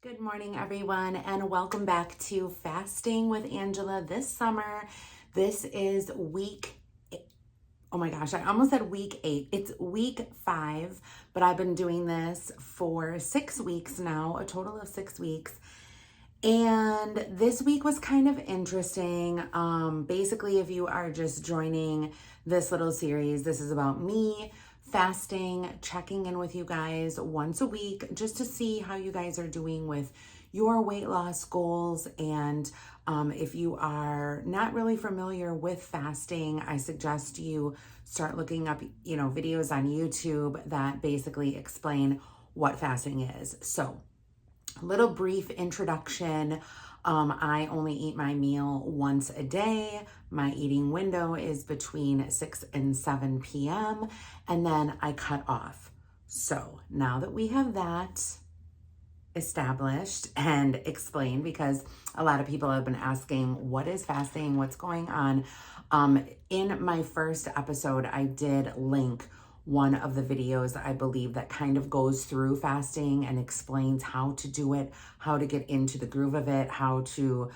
Good morning, everyone, and welcome back to Fasting with Angela this summer. This is oh my gosh, I almost said week 8. It's week 5, but I've been doing this for 6 weeks now, a total of 6 weeks. And this week was kind of interesting. Basically, if you are just joining this little series, this is about me fasting, checking in with you guys once a week just to see how you guys are doing with your weight loss goals. And if you are not really familiar with fasting, I suggest you start looking up, videos on YouTube that basically explain what fasting is. So, a little brief introduction. I only eat my meal once a day. My eating window is between 6 and 7 p.m. and then I cut off. So now that we have that established and explained, because a lot of people have been asking, what is fasting? What's going on? In my first episode, I did link one of the videos, I believe, that kind of goes through fasting and explains how to do it, how to get into the groove of it, how to,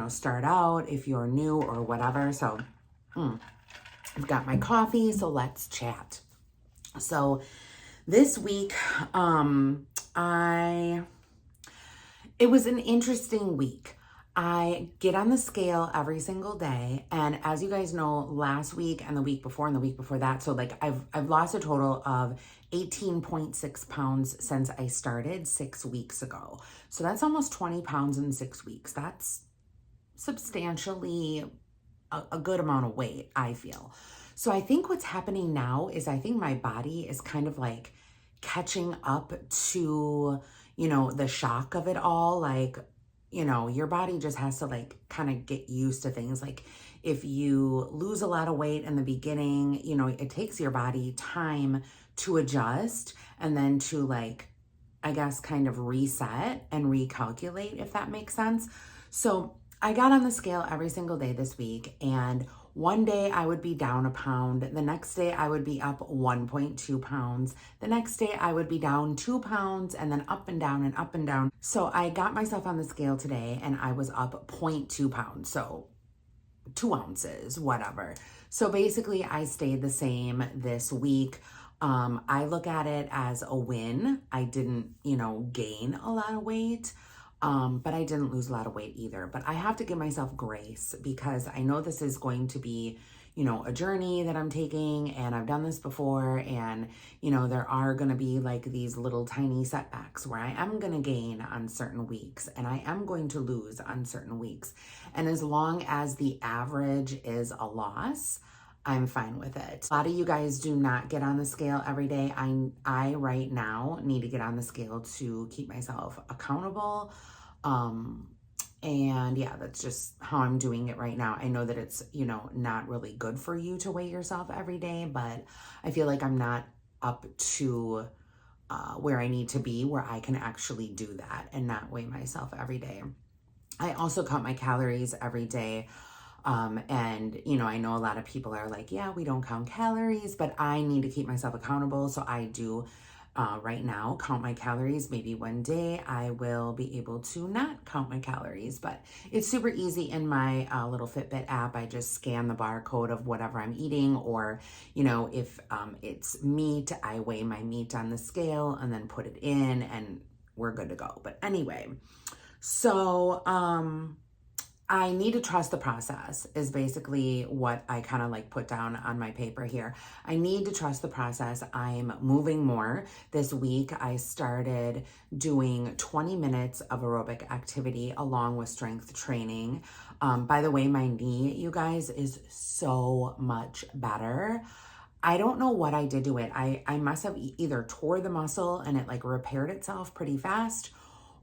start out if you're new or whatever. So I've got my coffee, so let's chat. So this week, it was an interesting week. I get on the scale every single day, and as you guys know, last week and the week before and the week before that, so like I've lost a total of 18.6 pounds since I started 6 weeks ago. So that's almost 20 pounds in 6 weeks. That's substantially a good amount of weight, I feel. So I think what's happening now is I think my body is kind of like catching up to, the shock of it all. Like, your body just has to like kind of get used to things. Like if you lose a lot of weight in the beginning, it takes your body time to adjust and then to like, I guess, kind of reset and recalculate, if that makes sense. So I got on the scale every single day this week, and one day I would be down a pound. The next day I would be up 1.2 pounds. The next day I would be down 2 pounds, and then up and down and up and down. So I got myself on the scale today and I was up 0.2 pounds. So 2 ounces, whatever. So basically I stayed the same this week. I look at it as a win. I didn't, gain a lot of weight. But I didn't lose a lot of weight either. But I have to give myself grace because I know this is going to be, a journey that I'm taking, and I've done this before, and, there are going to be like these little tiny setbacks where I am going to gain on certain weeks and I am going to lose on certain weeks. And as long as the average is a loss, I'm fine with it. A lot of you guys do not get on the scale every day. I right now need to get on the scale to keep myself accountable. And yeah, that's just how I'm doing it right now. I know that it's, not really good for you to weigh yourself every day, but I feel like I'm not up to where I need to be, where I can actually do that and not weigh myself every day. I also count my calories every day. And I know a lot of people are like, yeah, we don't count calories, but I need to keep myself accountable. So I do, right now, count my calories. Maybe one day I will be able to not count my calories, but it's super easy in my little Fitbit app. I just scan the barcode of whatever I'm eating, or, if it's meat, I weigh my meat on the scale and then put it in and we're good to go. But anyway, so, I need to trust the process is basically what I kind of like put down on my paper here. I need to trust the process. I'm moving more. This week, I started doing 20 minutes of aerobic activity along with strength training. By the way, my knee, you guys, is so much better. I don't know what I did to it. I must have either tore the muscle and it like repaired itself pretty fast,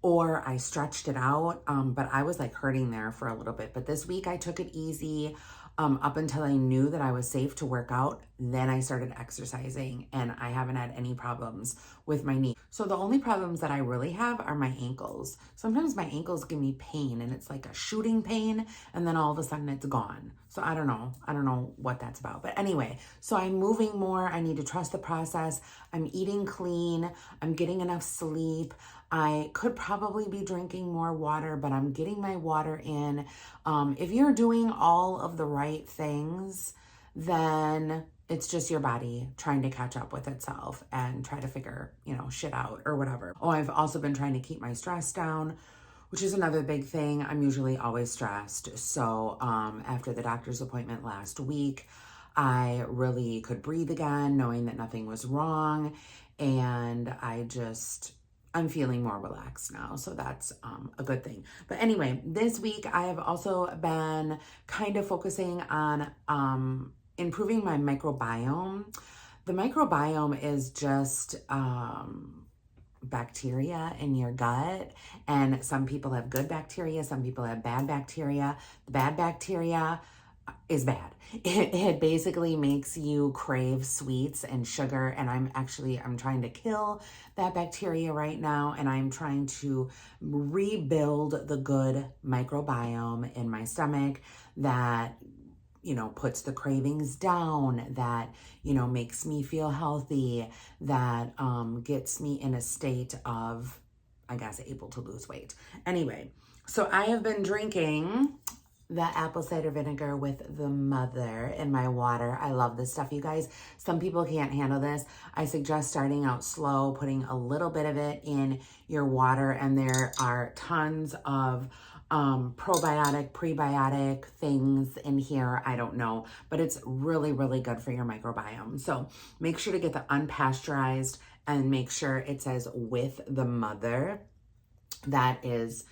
or I stretched it out, but I was like hurting there for a little bit. But this week I took it easy up until I knew that I was safe to work out. Then I started exercising and I haven't had any problems with my knee. So the only problems that I really have are my ankles. Sometimes my ankles give me pain and it's like a shooting pain, and then all of a sudden it's gone. So I don't know what that's about. But anyway, so I'm moving more. I need to trust the process. I'm eating clean. I'm getting enough sleep. I could probably be drinking more water, but I'm getting my water in. If you're doing all of the right things, then it's just your body trying to catch up with itself and try to figure, shit out or whatever. Oh, I've also been trying to keep my stress down, which is another big thing. I'm usually always stressed. So after the doctor's appointment last week, I really could breathe again, knowing that nothing was wrong. And I'm feeling more relaxed now. So that's a good thing. But anyway, this week I have also been kind of focusing on improving my microbiome. The microbiome is just bacteria in your gut, and some people have good bacteria, some people have bad bacteria. The bad bacteria is bad. It basically makes you crave sweets and sugar, and I'm trying to kill that bacteria right now, and I'm trying to rebuild the good microbiome in my stomach that puts the cravings down, that, makes me feel healthy, that gets me in a state of, I guess, able to lose weight. Anyway, so I have been drinking the apple cider vinegar with the mother in my water. I love this stuff, you guys. Some people can't handle this. I suggest starting out slow, putting a little bit of it in your water, and there are tons of probiotic, prebiotic things in here. I don't know, but it's really, really good for your microbiome. So make sure to get the unpasteurized and make sure it says with the mother. That is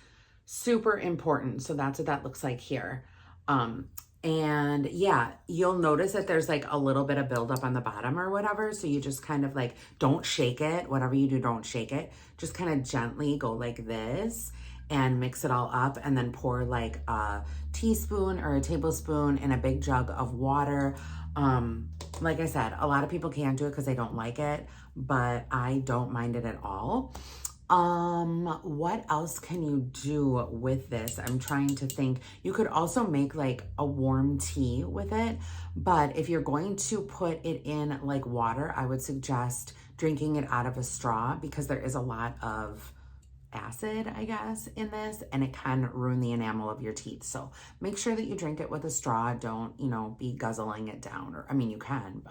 super important. So that's what that looks like here. And yeah, you'll notice that there's like a little bit of buildup on the bottom or whatever. So you just kind of like, don't shake it. Whatever you do, don't shake it. Just kind of gently go like this and mix it all up, and then pour like a teaspoon or a tablespoon in a big jug of water. Like I said, a lot of people can't do it because they don't like it, but I don't mind it at all. What else can you do with this? I'm trying to think. You could also make like a warm tea with it, but if you're going to put it in like water, I would suggest drinking it out of a straw, because there is a lot of acid, I guess, in this, and it can ruin the enamel of your teeth. So make sure that you drink it with a straw. Don't, be guzzling it down, or, I mean, you can,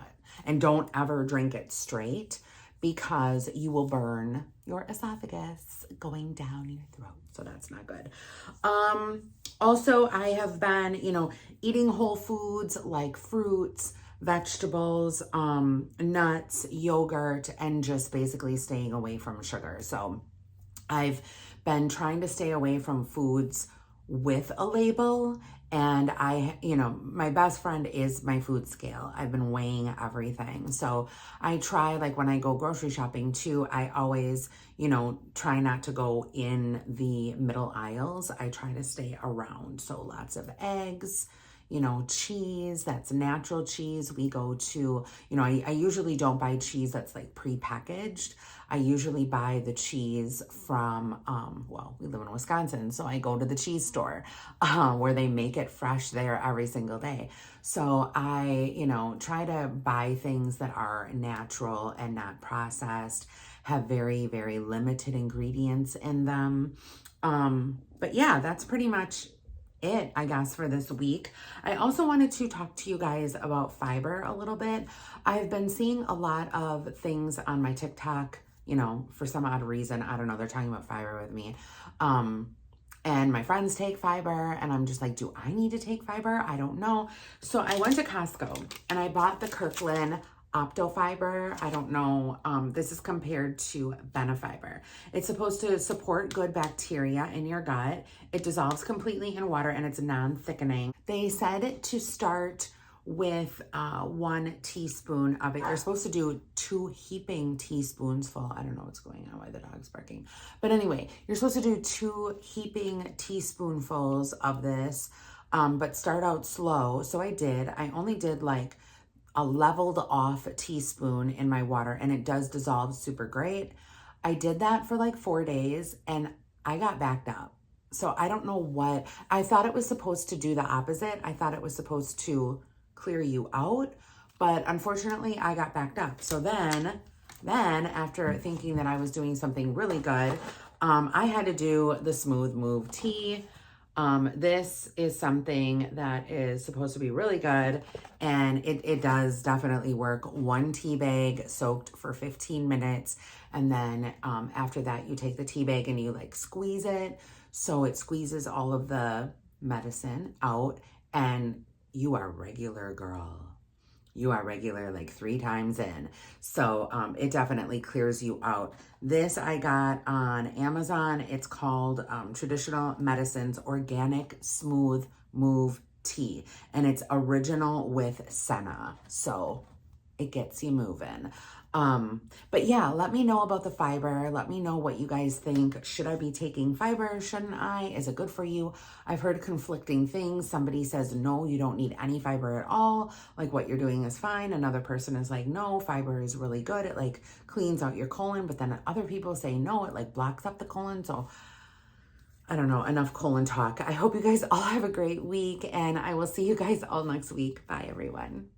and don't ever drink it straight, because you will burn your esophagus going down your throat. So that's not good. Also, I have been, eating whole foods like fruits, vegetables, nuts, yogurt, and just basically staying away from sugar. So I've been trying to stay away from foods with a label, and my best friend is my food scale. I've been weighing everything. So I try, like when I go grocery shopping too, I always, try not to go in the middle aisles. I try to stay around. So lots of eggs, cheese, that's natural cheese. We go to, I usually don't buy cheese that's like prepackaged. I usually buy the cheese from, we live in Wisconsin, so I go to the cheese store where they make it fresh there every single day. So I, try to buy things that are natural and not processed, have very, very limited ingredients in them. But yeah, that's pretty much it, I guess, for this week. I also wanted to talk to you guys about fiber a little bit. I've been seeing a lot of things on my TikTok, for some odd reason, I don't know, they're talking about fiber with me. And my friends take fiber, and I'm just like, do I need to take fiber? I don't know. So I went to Costco and I bought the Kirkland Optofiber. I don't know. This is compared to Benefiber. It's supposed to support good bacteria in your gut. It dissolves completely in water, and it's non-thickening. They said to start with 1 teaspoon of it. You're supposed to do 2 heaping teaspoons full. I don't know what's going on, why the dog's barking. But anyway, you're supposed to do 2 heaping teaspoonfuls of this, but start out slow. So I did. I only did like a leveled off teaspoon in my water, and it does dissolve super great. I did that for like 4 days, and I got backed up. So I don't know what, I thought it was supposed to do the opposite. I thought it was supposed to clear you out, but unfortunately I got backed up. So then after thinking that I was doing something really good, I had to do the Smooth Move tea. This is something that is supposed to be really good, and it does definitely work. One tea bag soaked for 15 minutes, and then after that, you take the tea bag and you like squeeze it, so it squeezes all of the medicine out, and you are regular, girl. You are regular like 3 times in. So it definitely clears you out. This I got on Amazon. It's called Traditional Medicines Organic Smooth Move Tea. And it's original with senna. So it gets you moving. But yeah, let me know about the fiber. Let me know what you guys think. Should I be taking fiber? Shouldn't I? Is it good for you? I've heard conflicting things. Somebody says, no, you don't need any fiber at all. Like what you're doing is fine. Another person is like, no, fiber is really good. It like cleans out your colon. But then other people say, no, it like blocks up the colon. So I don't know, enough colon talk. I hope you guys all have a great week, and I will see you guys all next week. Bye, everyone.